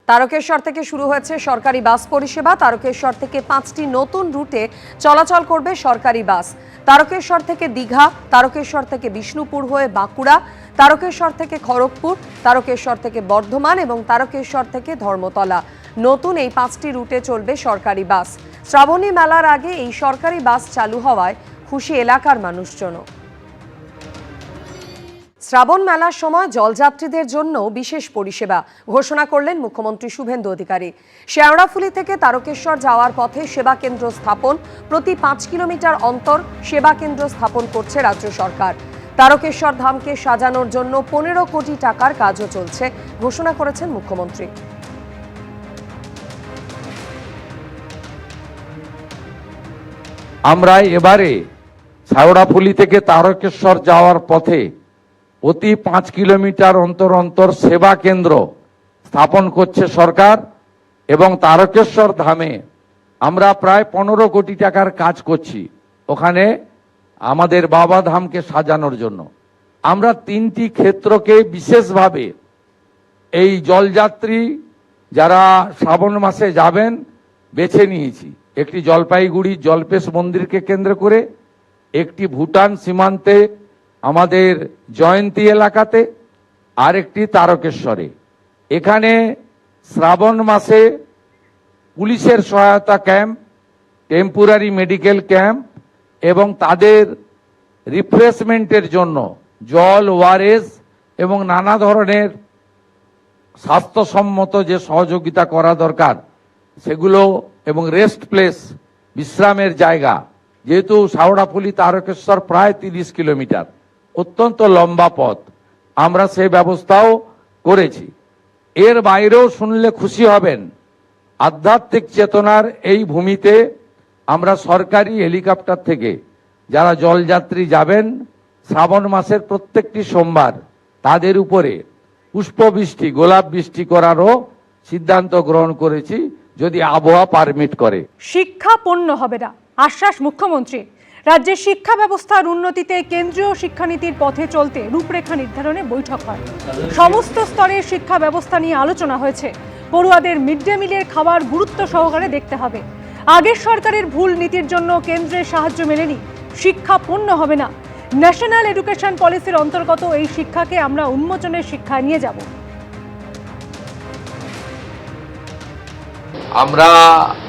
তারকেশ্বর থেকে শুরু হয়েছে সরকারি বাস পরিষেবা। তারকেশ্বর থেকে 5টি নতুন রুটে চলাচল করবে সরকারি বাস। তারকেশ্বর থেকে দীঘা, তারকেশ্বর থেকে বিষ্ণুপুর হয়ে বাঁকুড়া, তারকেশ্বর থেকে খড়গপুর, তারকেশ্বর থেকে বর্ধমান এবং তারকেশ্বর থেকে ধর্মতলা। নতুন এই 5টি রুটে চলবে সরকারি বাস। শ্রাবণী মেলার আগে এই সরকারি বাস চালু হওয়ায় খুশি এলাকার মানুষজনও। শ্রাবণ মেলার সময় জলযাত্রীদের জন্য বিশেষ পরিষেবা ঘোষণা করলেন মুখ্যমন্ত্রী শুভেন্দু অধিকারী। শেওড়াফুলি থেকে তারকেশ্বর যাওয়ার পথে সেবা কেন্দ্র স্থাপন, প্রতি 5 কিলোমিটার অন্তর সেবা কেন্দ্র স্থাপন করছে রাজ্য সরকার। তারকেশ্বর ধামকে সাজানোর জন্য 15 কোটি টাকার কাজও চলছে ঘোষণা করেছেন মুখ্যমন্ত্রী। আমরা এবারে শেওড়াফুলি থেকে তারকেশ্বর যাওয়ার পথে প্রতি 5 কিলোমিটার অন্তর অন্তর সেবা কেন্দ্র স্থাপন করছে সরকার এবং তারকেশ্বর ধামে আমরা প্রায় 15 কোটি টাকার কাজ করছি ওখানে আমাদের বাবা ধামকে সাজানোর জন্য। আমরা 3টি ক্ষেত্রকে বিশেষভাবে এই জলযাত্রী যারা শ্রাবণ মাসে যাবেন বেছে নিয়েছি। একটি জলপাইগুড়ি জলপেশ মন্দিরকে কেন্দ্র করে, একটি ভুটান সীমান্তে আমাদের জয়ন্তী এলাকাতে, আর একটি তারকেশ্বরে। এখানে শ্রাবণ মাসে পুলিশের সহায়তা ক্যাম্প, টেম্পোরারি মেডিকেল ক্যাম্প এবং তাদের রিফ্রেশমেন্টের জন্য জল, ওআরএস এবং নানা ধরনের স্বাস্থ্যসম্মত যে সহযোগিতা করা দরকার সেগুলো এবং রেস্ট প্লেস, বিশ্রামের জায়গা, যেহেতু শেওড়াফুলি তারকেশ্বর প্রায় 30 কিলোমিটার, অত্যন্ত লম্বা পথ, আমরা সেই ব্যবস্থাও করেছি। এর বাইরেও শুনলে খুশি হবেন, আধ্যাত্মিক চেতনার এই ভূমিতে আমরা সরকারি হেলিকপ্টার থেকে যারা জলযাত্রী যাবেন শ্রাবণ মাসের প্রত্যেকটি সোমবার তাদের উপরে পুষ্পবৃষ্টি, গোলাপ বৃষ্টি করারও সিদ্ধান্ত গ্রহণ করেছি যদি আবহাওয়া পারমিট করে। শিক্ষা পণ্য হবে না, আশ্বাস মুখ্যমন্ত্রী। রাজ্যের শিক্ষা ব্যবস্থার উন্নতিতে কেন্দ্রীয় শিক্ষানীতির পথে চলতে রূপরেখা নির্ধারণে বৈঠক হয়। সমস্ত স্তরের শিক্ষা ব্যবস্থা নিয়ে আলোচনা হয়েছে। পড়ুয়াদের মিড ডে মিলের খাবার গুরুত্ব সহকারে দেখতে হবে। আগের সরকারের ভুল নীতির জন্য কেন্দ্রের সাহায্য মেলেনি। শিক্ষা পণ্য হবে না। ন্যাশনাল এডুকেশন পলিসির অন্তর্গত এই শিক্ষাকে আমরা উন্মোচনের শিক্ষায় নিয়ে যাব। আমরা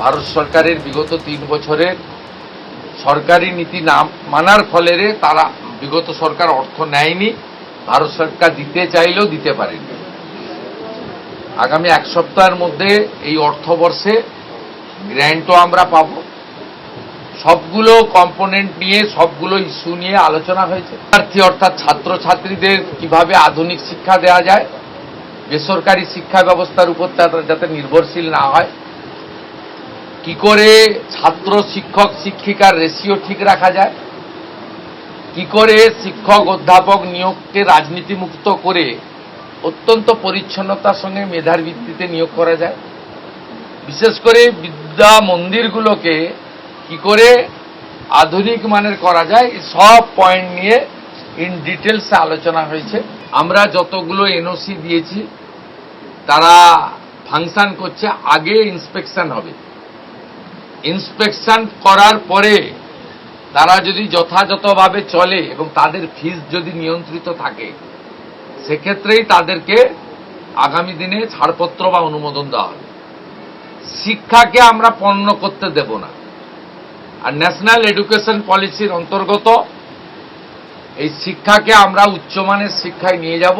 ভারত সরকারের বিগত 3 বছরের সরকারি নীতি না মানার ফলে তারা বিগত সরকার অর্থ নেয়নি, ভারত সরকার দিতে চাইলেও দিতে পারেনি। আগামী 1 সপ্তাহের মধ্যে এই অর্থবর্ষে গ্র্যান্টও আমরা পাব। সবগুলো কম্পোনেন্ট নিয়ে, সবগুলো ইস্যু নিয়ে আলোচনা হয়েছে। অর্থাৎ ছাত্রছাত্রীদের কিভাবে আধুনিক শিক্ষা দেওয়া যায়, বেসরকারি শিক্ষা ব্যবস্থার উপর যাতে নির্ভরশীল না হয়, কি করে ছাত্র শিক্ষক শিক্ষিকার রেশিও ঠিক রাখা যায়, কি করে শিক্ষক অধ্যাপক নিয়োগকে রাজনীতিমুক্ত করে অত্যন্ত পরিচ্ছন্নতার সঙ্গে মেধার ভিত্তিতে নিয়োগ করা যায়, বিশেষ করে বিদ্যা মন্দিরগুলোকে কি করে আধুনিক মানের করা যায়, সব পয়েন্ট নিয়ে ইন ডিটেলসে আলোচনা হয়েছে। আমরা যতগুলো এনওসি দিয়েছি তারা ফাংশন করছে। আগে ইন্সপেকশন হবে, ইন্সপেকশন করার পরে তারা যদি যথাযথভাবে চলে এবং তাদের ফিস যদি নিয়ন্ত্রিত থাকে সেক্ষেত্রেই তাদেরকে আগামী দিনে ছাড়পত্র বা অনুমোদন দেওয়া হবে। শিক্ষাকে আমরা পণ্য করতে দেব না। আর ন্যাশনাল এডুকেশন পলিসির অন্তর্গত এই শিক্ষাকে আমরা উচ্চমানের শিক্ষায় নিয়ে যাব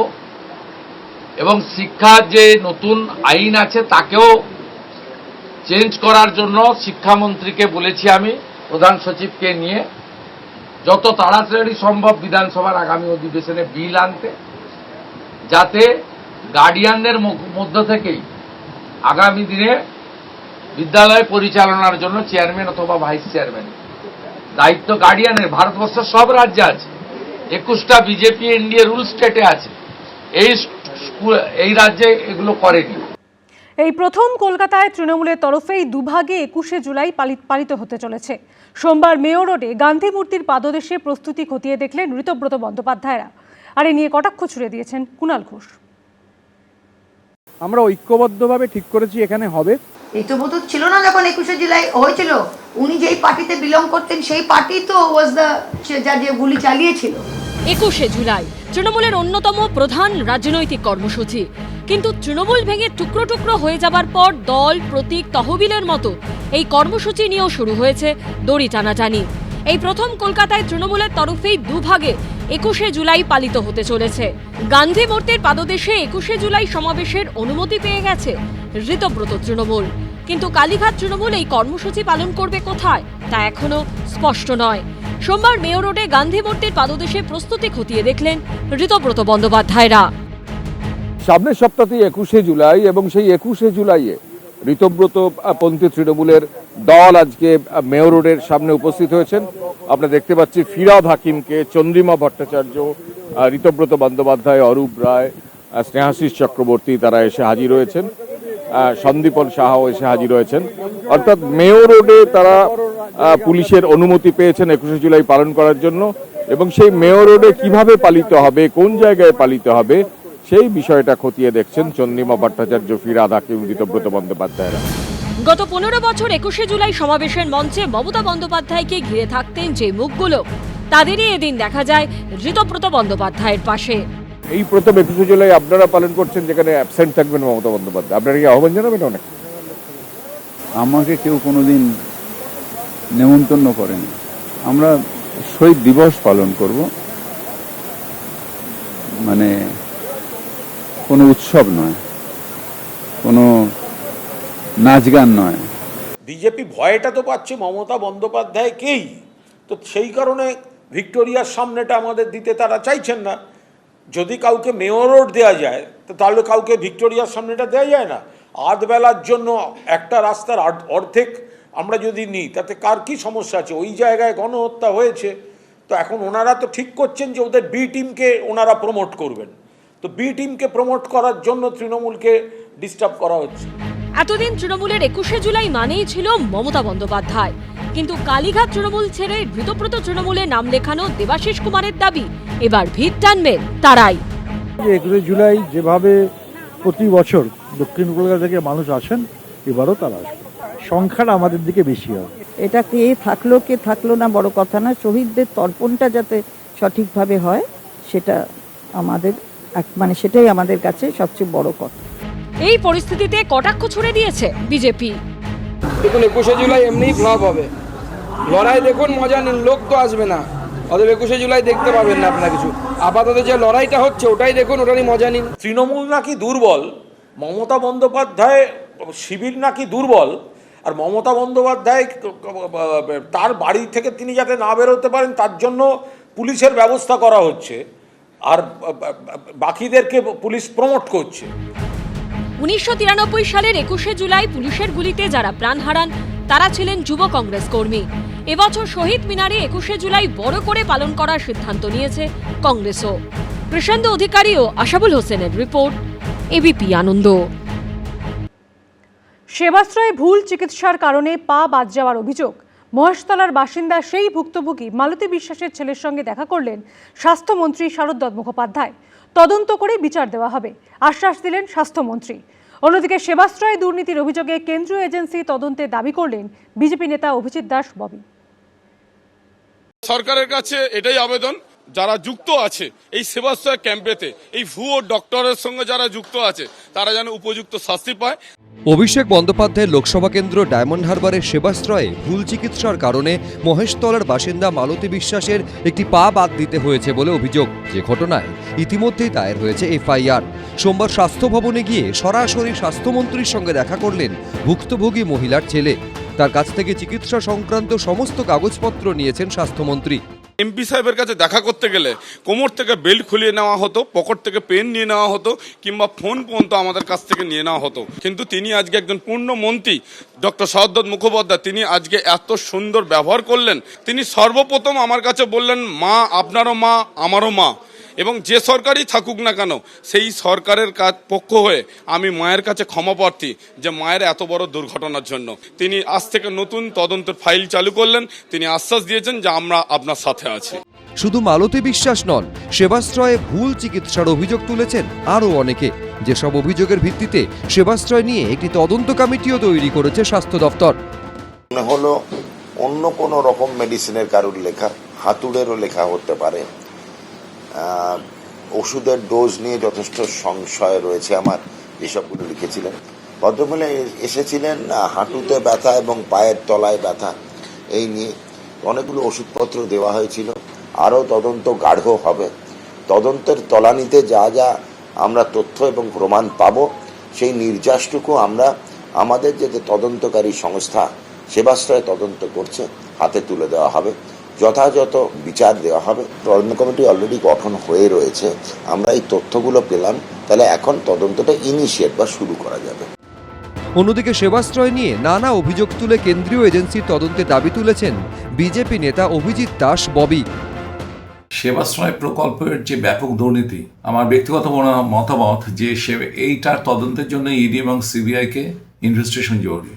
এবং শিক্ষার যে নতুন আইন আছে তাকেও চেঞ্জ করার জন্য শিক্ষামন্ত্রীকে বলেছি আমি, প্রধান সচিবকে নিয়ে যত তাড়াতাড়ি সম্ভব বিধানসভার আগামী অধিবেশনে বিল আনতে, যাতে গার্ডিয়ানদের মধ্য থেকেই আগামী দিনে বিদ্যালয় পরিচালনার জন্য চেয়ারম্যান অথবা ভাইস চেয়ারম্যান দায়িত্ব গার্ডিয়ানের ভারতবর্ষের সব রাজ্যে আছে। 21টা বিজেপি এনডিএ রুল স্টেটে আছে, এই রাজ্যে এগুলো করেনি। এই প্রথম কলকাতায় তৃণমূলের তরফেই দুভাগে 21শে জুলাই পালিত হতে চলেছে। সোমবার মেয়র রোডে গান্ধী মূর্তির পাদদেশে প্রস্তুতি খতিয়ে দেখলেন ঋতব্রত বন্দ্যোপাধ্যায়রা। আর এ নিয়ে কটাক্ষ ছুড়ে দিয়েছেন কুণাল ঘোষ। আমরা ঐক্যবদ্ধভাবে ঠিক করেছি এখানে হবে। ঋতব্রত ছিল না যখন 21শে জুলাই হয়েছিল, উনি যেই পার্টিতে বিলং করতেন সেই পার্টি তো ওয়াজ দ্য যা যে গুলি চালিয়েছিল। 21শে জুলাই তৃণমূলের অন্যতম প্রধান রাজনৈতিক কর্মসূচি, কিন্তু তৃণমূল ভেঙে টুকরো টুকরো হয়ে যাবার পর দল, প্রতীক, তহবিলের মতো এই কর্মসূচি নিয়েও শুরু হয়েছে দড়ি টানাটানি। এই প্রথম কলকাতায় তৃণমূলের তরফেই দুভাগে 21শে জুলাই পালিত হতে চলেছে। গান্ধী মূর্তির পাদদেশে 21শে জুলাই সমাবেশের অনুমতি পেয়ে গেছে ঋতব্রত তৃণমূল, কিন্তু কালীঘাট তৃণমূল এই কর্মসূচি পালন করবে কোথায় তা এখনো স্পষ্ট নয়। সোমবার মেয়র রোডে গান্ধী মূর্তির পাদদেশে প্রস্তুতি খতিয়ে দেখলেন ঋতব্রত বন্দ্যোপাধ্যায়রা। সামনের সপ্তাহে 21শে জুলাই এবং সেই 21শে জুলাইয়ে ঋতব্রত পন্থী তৃণমূলের দল আজকে মেয়র রোডের সামনে উপস্থিত হয়েছেন। আমরা দেখতে পাচ্ছি ফিরহাদ হাকিমকে, চন্দ্রিমা ভট্টাচার্য, ঋতব্রত বন্দ্যোপাধ্যায়, অরূপ রায়, স্নেহাশিস চক্রবর্তী তারা এসে হাজির হয়েছেন, সন্দীপন সাহাও এসে হাজির হয়েছেন। অর্থাৎ মেয়র রোডে তারা পুলিশের অনুমতি পেয়েছেন 21শে জুলাই পালন করার জন্য, এবং সেই মেয়র রোডে কিভাবে পালিত হবে, কোন জায়গায় পালিত হবে সেই বিষয়টা খতিয়ে দেখছেন চন্দ্রিমা ভট্টাচার্য, ফিরহাদ হাকিম, ঋতব্রত বন্দ্যোপাধ্যায়রা। গত 15 বছর 21শে জুলাই সমাবেশের মঞ্চে মমতা বন্দ্যোপাধ্যায়কে ঘিরে থাকতেন যে মুখগুলো, তাদেরই এদিন দেখা যায় ঋতব্রত বন্দ্যোপাধ্যায়ের পাশে। এই প্রথম 21শে জুলাই আপনারা পালন করছেন, যেখানে অ্যাবসেন্ট থাকবেন মমতা বন্দ্যোপাধ্যায়। আপনারা কি আহ্বান জানাবেন? অনেক আমাকে কেউ কোনোদিন নেমন্তন্ন করেন। আমরা শহীদ দিবস পালন করব, মানে কোনো উৎসব নয়, কোনো নাচ গান নয়। বিজেপি ভয়টা তো পাচ্ছে মমতা বন্দ্যোপাধ্যায়কেই, তো সেই কারণে ভিক্টোরিয়ার সামনেটা আমাদের দিতে তারা চাইছেন না। যদি কাউকে মেয়র রোড দেওয়া যায় তো তাহলে কাউকে ভিক্টোরিয়ার সামনেটা দেওয়া যায় না। আধ বেলার জন্য একটা রাস্তার অর্ধেক আমরা যদি নিই তাতে কার কি সমস্যা আছে? ওই জায়গায় গণহত্যা হয়েছে, তো এখন ওনারা তো ঠিক করছেন যে ওদের বি টিমকে ওনারা প্রমোট করবেন, তো বি টিমকে প্রমোট করার জন্য তৃণমূলকে ডিস্টার্ব করা হচ্ছে। এতদিন তৃণমূলের 21শে জুলাই মানেই ছিল মমতা বন্দ্যোপাধ্যায়, কিন্তু কালীঘাট তৃণমূল ছেড়ে ঋতব্রত তৃণমূলে নাম লেখানো দেবাশিস কুমারের দাবি এবার ভিত টানবেন তারাই। 21শে জুলাই যেভাবে প্রতি বছর দক্ষিণ কলকাতা থেকে মানুষ আসেন, এবারও তারা আসবে। সংখ্যাটা আমাদের দিকে বেশি হবে। এটা কে থাকলো না বড় কথা না, শহীদদের তর্পণটা যাতে সঠিকভাবে হয় সেটা আমাদের মানে সেটাই আমাদের কাছে সবচেয়ে বড় কথা। এই পরিস্থিতিতে কটাক্ষ ছুড়ে দিয়েছে বিজেপি। দেখুন 21শে জুলাই এমনিই ফ্লপ হবে, লড়াই দেখুন, মজা নিন, লোক তো আসবে না, অতএব 21শে জুলাই দেখতে পাবেন না আপনারা কিছু। আপাতত যে লড়াইটা হচ্ছে ওটাই দেখুন, ওটারই মজা নিন। তৃণমূল নাকি দুর্বল, মমতা বন্দ্যোপাধ্যায় শিবির নাকি দুর্বল, আর মমতা বন্দ্যোপাধ্যায় তার বাড়ি থেকে তিনি যাতে না বেরোতে পারেন তার জন্য পুলিশের ব্যবস্থা করা হচ্ছে, আর বাকিদেরকে পুলিশ প্রমোট করছে। 1993 সালের 21শে জুলাই পুলিশের গুলিতে যারা প্রাণ হারান তারা ছিলেন যুব কংগ্রেস কর্মী। এবছর শহীদ মিনারে 21শে জুলাই বড় করে পালন করার সিদ্ধান্ত নিয়েছে কংগ্রেসও। কৃষেন্দু অধিকারী ও আশাবুল হোসেনের রিপোর্ট, এবিপি আনন্দ। সেবাশ্রয়ে ভুল চিকিৎসার কারণে পা বাদ যাওয়ার অভিযোগ, মহেশতলার বাসিন্দা সেই ভুক্তভোগী মালতী বিশ্বাসের ছেলের সঙ্গে দেখা করলেন স্বাস্থ্যমন্ত্রী শারদ মুখোপাধ্যায়। তদন্ত করে বিচার দেওয়া হবে আশ্বাস দিলেন স্বাস্থ্যমন্ত্রী। অন্যদিকে সেবাশ্রয় দুর্নীতির অভিযোগে কেন্দ্রীয় এজেন্সি তদন্তের দাবি করলেন বিজেপি নেতা অভিজিৎ দাস ববি। সরকারের কাছে এটাই আবেদন, যারা যুক্ত আছে এই সেবাশ্রয় ক্যাম্পেতে, এই ভুয়ো ডক্টরের সঙ্গে যারা যুক্ত আছে তারা যেন উপযুক্ত শাস্তি পায়। অভিষেক বন্দ্যোপাধ্যায়ের লোকসভা কেন্দ্র ডায়মন্ড হারবারের সেবাশ্রয়ে ভুল চিকিৎসার কারণে মহেশতলার বাসিন্দা মালতী বিশ্বাসের একটি পা বাদ দিতে হয়েছে বলে অভিযোগ, যে ঘটনায় ইতিমধ্যেই দায়ের হয়েছে এফআইআর। সোমবার স্বাস্থ্য ভবনে গিয়ে সরাসরি স্বাস্থ্যমন্ত্রীর সঙ্গে দেখা করলেন ভুক্তভোগী মহিলার ছেলে। তার কাছ থেকে চিকিৎসা সংক্রান্ত সমস্ত কাগজপত্র নিয়েছেন স্বাস্থ্যমন্ত্রী। এমপি সাহেবের কাছে দেখা করতে গেলে কোমর থেকে বেল্ট খুলিয়ে নেওয়া হতো, পকেট থেকে পেন নিয়ে নেওয়া হতো, কিংবা ফোন পর্যন্ত আমাদের কাছ থেকে নিয়ে নেওয়া হতো। কিন্তু তিনি আজকে একজন পূর্ণ মন্ত্রী ডক্টর শারদ মুখোপাধ্যায়, তিনি আজকে এত সুন্দর ব্যবহার করলেন। তিনি সর্বপ্রথম আমার কাছে বললেন, মা আপনারও মা আমারও মা, এবং যে সরকারই থাকুক না কেন সেই সরকারের পক্ষ হয়ে আমি মায়ের কাছে ক্ষমা প্রার্থী যে মায়ের এত বড় দুর্ঘটনার জন্য। তিনি আজ থেকে নতুন তদন্তের ফাইল চালু করলেন, তিনি আশ্বাস দিয়েছেন যে আমরা আপনার সাথে আছি। শুধু মালতী বিশ্বাস নন, সেবাশ্রয়ে ভুল চিকিৎসার অভিযোগ তুলেছেন আরও অনেকে। যেসব অভিযোগের ভিত্তিতে সেবাশ্রয় নিয়ে একটি তদন্ত কমিটিও তৈরি করেছে স্বাস্থ্য দপ্তর। মনে হলো অন্য কোনো রকম মেডিসিনের কারোর লেখা, হাতুড়েরও লেখা হতে পারে। ওষুধের ডোজ নিয়ে যথেষ্ট সংশয় রয়েছে আমার, যেসবগুলো লিখেছিলেন। ভদ্রমহিলা এসেছিলেন হাঁটুতে ব্যথা এবং পায়ের তলায় ব্যথা, এই নিয়ে অনেকগুলো ওষুধপত্র দেওয়া হয়েছিল। আরও তদন্ত গাঢ় হবে। তদন্তের তলানিতে যা যা আমরা তথ্য এবং প্রমাণ পাব, সেই নির্যাসটুকু আমরা আমাদের যে তদন্তকারী সংস্থা সেবাশ্রয় তদন্ত করছে হাতে তুলে দেওয়া হবে, যথাযথ বিচার দেওয়া হবে। তদন্ত কমিটি অলরেডি গঠন হয়ে রয়েছে। আমরা এই তথ্যগুলো পেলাম, তাহলে এখন তদন্তটা ইনিশিয়েট বা শুরু করা যাবে। অন্যদিকে সেবাশ্রয় নিয়ে নানা অভিযোগ তুলে কেন্দ্রীয় এজেন্সির তদন্তে দাবি তুলেছেন বিজেপি নেতা অভিজিৎ দাস ববি। সেবাশ্রয় প্রকল্পের যে ব্যাপক দুর্নীতি, আমার ব্যক্তিগত মতামত যে এইটার তদন্তের জন্য ইডি এবং সিবিআইকে ইনভেস্টিগেশন জরুরি।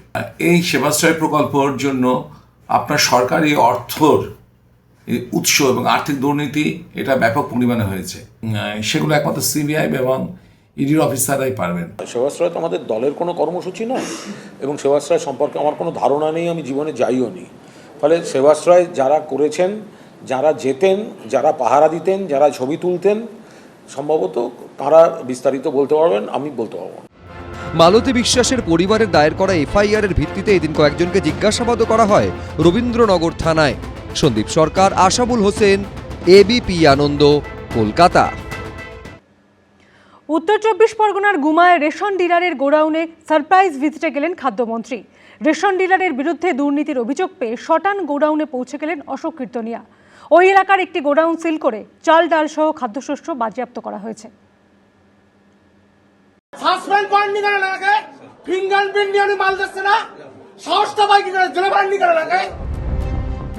এই সেবাশ্রয় প্রকল্পের জন্য আপনার সরকারি অর্থর উৎস এবং আর্থিক দুর্নীতি এটা ব্যাপক পরিমাণে হয়েছে। সেগুলো একমাত্র সিবিআই এবং ইডির অফিসাররাই পারবেন। সেবাশ্রয় তো আমাদের দলের কোনো কর্মসূচি নয় এবং সেবাশ্রয় সম্পর্কে আমার কোনো ধারণা নেই, আমি জীবনে যাইও নি। ফলে সেবাশ্রয় যারা করেছেন, যারা যেতেন, যারা পাহারা দিতেন, যারা ছবি তুলতেন, সম্ভবত তারা বিস্তারিত বলতে পারবেন, আমি বলতে পারবো না। মালতী বিশ্বাসের পরিবারের দায়ের করা এফআইআর এর ভিত্তিতে এদিন কয়েকজনকে জিজ্ঞাসাবাদও করা হয় রবীন্দ্রনগর থানায়। সন্দীপ সরকার, আশাবুল হোসেন, এবিপি আনন্দ, কলকাতা। উত্তর 24 পরগনার গুমায় রেশন ডিলারের গোডাউনে সারপ্রাইজ ভিজিটে গেলেন খাদ্যমন্ত্রী। রেশন ডিলারের বিরুদ্ধে দুর্নীতির অভিযোগ পেয়ে শটান গোডাউনে পৌঁছে গেলেন অশোক কীর্তনিয়া। ওই এলাকার একটি গোডাউন সিল করে চাল ডাল সহ খাদ্যশস্য বাজেয়াপ্ত করা হয়েছে।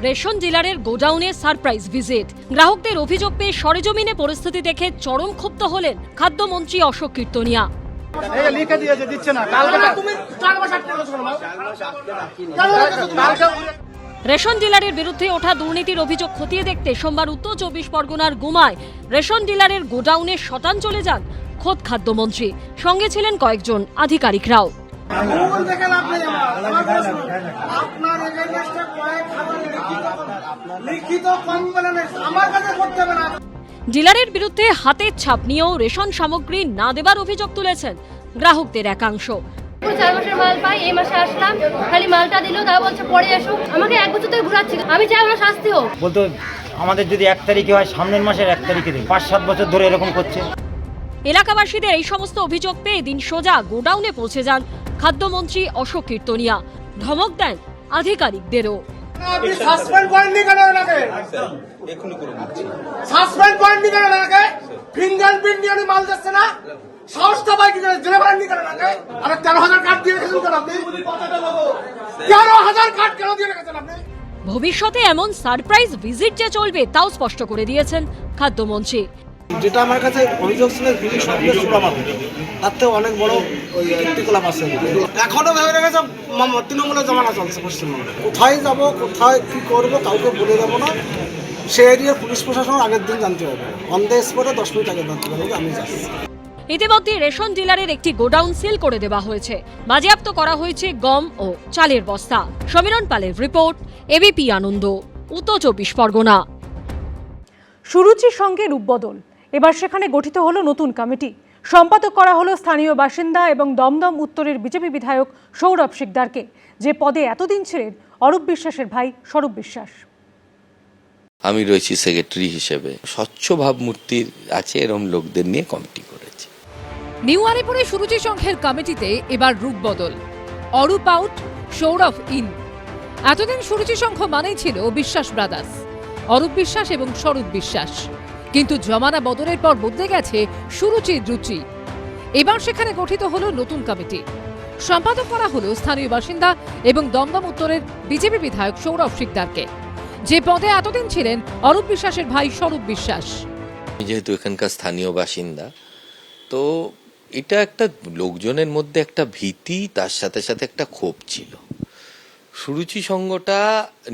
রেশন ডিলারের গোডাউনে সারপ্রাইজ ভিজিট। গ্রাহকদের অভিযোগ পেয়ে সরেজমিনে পরিস্থিতি দেখে চরম ক্ষুব্ধ হলেন খাদ্যমন্ত্রী অশোক কীর্তনিয়া। রেশন ডিলারের বিরুদ্ধে ওঠা দুর্নীতির অভিযোগ খতিয়ে দেখতে সোমবার উত্তর 24 পরগনার গুমায় রেশন ডিলারের গোডাউনে শটান চলে যান খোদ খাদ্যমন্ত্রী। সঙ্গে ছিলেন কয়েকজন আধিকারিকরাও। ডিলারের বিরুদ্ধে হাতের ছাপ নিয়েও রেশন সামগ্রী না দেবার অভিযোগ তুলেছেন গ্রাহকদের একাংশ। 4 মাসের মাল পাই, এই মাসে আসলাম, খালি মালটা দিল, তা বলছে পরে এসো। আমাকে 1 বছর ধরে ঘুরাচ্ছিল, আমি চাই আমার শাস্তি হোক। বলতো আমাদের যদি 1 তারিখে হয়, সামনের মাসের 1 তারিখে দেয়। 5-7 বছর ধরে এরকম করছে। এলাকাবাসীদের এই সমস্ত অভিযোগ পেয়ে দিন সোজা গোডাউনে পৌঁছে যান খাদ্যমন্ত্রী অশোক কীর্তনিয়া। ধমক দেন আধিকারিকদেরও। ভবিষ্যতে এমন সারপ্রাইজ ভিজিট যে চলবে তাও স্পষ্ট করে দিয়েছেন খাদ্যমন্ত্রী। যেটা আমার কাছে অভিযোগ ছিল তার থেকে অনেক বড় কীর্তিকলাপ আছে। এখনো ভেবে রেখেছে তৃণমূলের জমানা চলছে পশ্চিমবঙ্গে। কোথায় যাব, কোথায় কি করব কাউকে বলে দেবো না। সে এরিয়ার পুলিশ প্রশাসন আগের দিন জানতে হবে, অন দ্য স্পটে 10 মিনিট আগে জানতে পারবে আমি যাচ্ছি। ইতিমধ্যে রেশন ডিলারের একটি গোডাউন সিল করে দেওয়া হয়েছে। বাজেয়াপ্ত করা হয়েছে গম ও চালের বস্তা। সমীরণ পালের রিপোর্ট, এবিপি আনন্দ, উত্তর 24 পরগনা। সুরুচির সঙ্গে রূপবদল। এবার সেখানে গঠিত হলো নতুন কমিটি। সম্পাদক করা হলো স্থানীয় বাসিন্দা এবং দমদম উত্তরের বিজেপি বিধায়ক সৌরভ শিকদারকে, যে পদে এতদিন ছিলেন অরূপ বিশ্বাসের ভাই স্বরূপ বিশ্বাস। আমি রয়েছি সেক্রেটারি হিসেবে। স্বচ্ছ ভাবমূর্তি আছে এরকম লোকদের নিয়ে কমিটি করেছি। নিউ আলিপুরে সুরুচি সংঘের কমিটিতে এবার রূপ বদল। Arup out, Sourav in. এতদিন সুরুচি সংঘ মানেই ছিল বিশ্বাস ব্রাদার্স, অরূপ বিশ্বাস এবং স্বরূপ বিশ্বাস। কিন্তু জমানা বদলের পর বদলে গেছে সুরুচির রুচি। এবার সেখানে গঠিত হলো নতুন কমিটি। সম্পাদক করা হলো স্থানীয় বাসিন্দা এবং দমদম উত্তরের বিজেপি বিধায়ক সৌরভ শিকদারকে, যে পদে এতদিন ছিলেন অরূপ বিশ্বাসের ভাই স্বরূপ বিশ্বাস। যেহেতু এখানকার স্থানীয় বাসিন্দা, তো এটা একটা লোকজনের মধ্যে একটা ভীতি, তার সাথে সাথে একটা ক্ষোভ ছিল। সুরুচি সংঘটা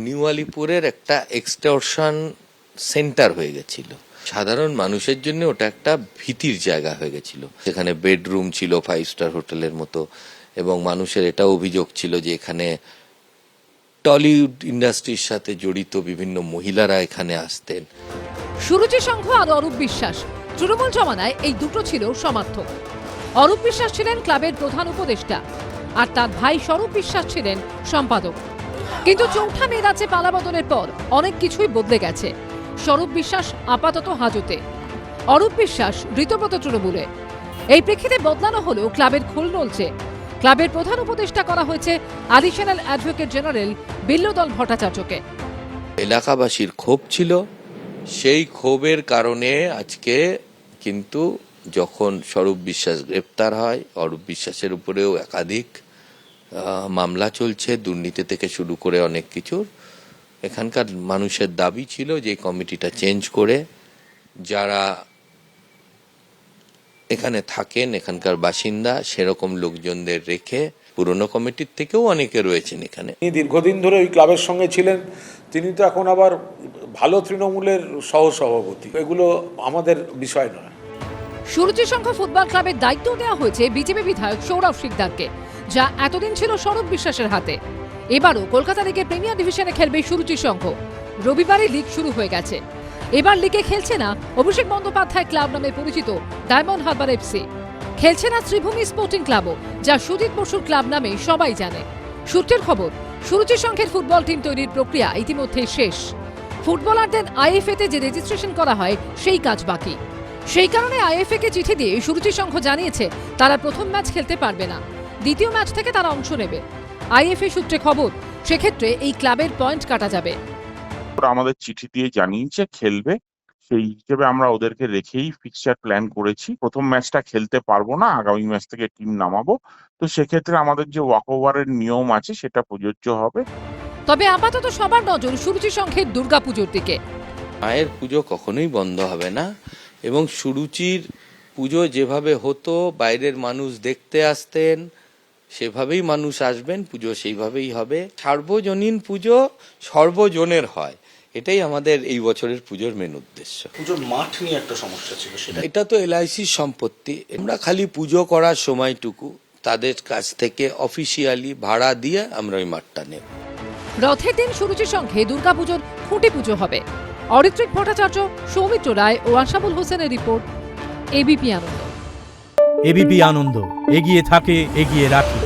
নিউ আলিপুরের একটা এক্সটর্শন সেন্টার হয়ে গেছিল। সাধারণ মানুষের জন্য ওটা একটা ভীতির জায়গা হয়ে গেছিল। সেখানে বেডরুম ছিল 5 স্টার হোটেলের মতো, এবং মানুষের এটাও অভিযোগ ছিল যে এখানে টলিউড ইন্ডাস্ট্রির সাথে জড়িত বিভিন্ন মহিলারা এখানে আসতেন। সুরুচি সংঘ আর অরূপ বিশ্বাস তৃণমূল জমানায় এই দুটো ছিল সমার্থক। অরূপ বিশ্বাস ছিলেন ক্লাবের প্রধান উপদেষ্টা, আর তার ভাই স্বরূপ বিশ্বাস ছিলেন সম্পাদক। কিন্তু চৌঠা মে রাজ্যে পালাবদলের পর অনেক কিছুই বদলে গেছে। স্বরূপ বিশ্বাস আপাতত হাজতে, অরূপ বিশ্বাস ঋতব্রত তৃণমূলে। এই প্রেক্ষিতে বদলানো হলেও ক্লাবের খোল নলছে। ক্লাবের প্রধান উপদেষ্টা করা হয়েছে অ্যাডিশনাল অ্যাডভোকেট জেনারেল বিল্লদল ভট্টাচার্যকে। এলাকাবাসীর ক্ষোভ ছিল, সেই ক্ষোভের কারণে আজকে কিন্তু যখন স্বরূপ বিশ্বাস গ্রেপ্তার হয়, অরূপ বিশ্বাসের উপরেও একাধিক মামলা চলছে, দুর্নীতি থেকে শুরু করে অনেক কিছুর। এখানকার মানুষের দাবি ছিল যে কমিটিটা চেঞ্জ করে যারা এখানে থাকেন, এখানকার বাসিন্দা, সেরকম লোকজনদের রেখে, পুরনো কমিটির থেকেও অনেকে রয়েছেন এখানে। দীর্ঘদিন ধরে ওই ক্লাবের সঙ্গে ছিলেন, তিনি তো এখন আবার ভালো তৃণমূলের সহসভাপতি। এগুলো আমাদের বিষয় নয়। সুরুচি সংঘ ফুটবল ক্লাবের দায়িত্ব দেওয়া হয়েছে বিজেপি বিধায়ক সৌরভ শিকদারকে, যা এতদিন ছিল স্বরূপ বিশ্বাসের হাতে। এবারও কলকাতা লিগের প্রিমিয়ার ডিভিশনে খেলবে সুরুচি সংঘ। রবিবারে লিগ শুরু হয়ে গেছে। এবার লিগে খেলছে না অভিষেক বন্দ্যোপাধ্যায় ক্লাব নামে পরিচিত ডায়মন্ড হারবার এফসি, খেলছে না শ্রীভূমি স্পোর্টিং ক্লাবও, যা সুজিত বসুর ক্লাব নামে সবাই জানে। সূত্রের খবর, সুরুচি সংঘের ফুটবল টিম তৈরির প্রক্রিয়া ইতিমধ্যে শেষ। ফুটবলারদের আইএফএ-তে যে রেজিস্ট্রেশন করা হয় সেই কাজ বাকি। সেই কারণে আইএফএ-কে চিঠি দিয়ে সুরুচি সংঘ জানিয়েছে তারা প্রথম ম্যাচ খেলতে পারবে না, দ্বিতীয় ম্যাচ থেকে তারা অংশ নেবে। আইএফএ সূত্রে খবর, সেক্ষেত্রে এই ক্লাবের পয়েন্ট কাটা যাবে। আমাদের চিঠি দিয়ে জানিয়েছে খেলবে, সেই হিসেবে আমরা ওদেরকে রেখেই ফিক্সচার প্ল্যান করেছি। প্রথম ম্যাচটা খেলতে পারবো না, আগামী ম্যাচ থেকে টিম নামাবো, তো সেক্ষেত্রে আমাদের যে ওয়াকওভারের নিয়ম আছে সেটা প্রযোজ্য হবে। তবে আপাতত সবার নজর সুরুচি সংঘের দুর্গাপুজোর দিকে। মায়ের পুজো কখনোই বন্ধ হবে না, এবং সুরুচির পুজো যেভাবে হতো, বাইরের মানুষ দেখতে আসতেন, সেভাবেই মানুষ আসবেন, পুজো সেইভাবেই হবে। সার্বজনীন পুজো সর্বজনের হয়, এটাই আমাদের এই বছরের পুজোর মেন উদ্দেশ্য। পুজোর মাঠ নিয়ে একটা সমস্যা ছিল, এটা তো এলআইসির সম্পত্তি। আমরা খালি পুজো করার সময়টুকু তাদের কাছ থেকে অফিসিয়ালি ভাড়া দিয়ে আমরা ওই মাঠটা নেব। রথের দিন সুরুচি সংঘে দুর্গাপুজোর খুঁটি পুজো হবে। অরিত্রিক ভট্টাচার্য, সৌমিত্র রায় ও আশাবুল হোসেনের রিপোর্ট, এবিপি আনন্দ। এবিপি আনন্দ, এগিয়ে থাকে, এগিয়ে রাখে।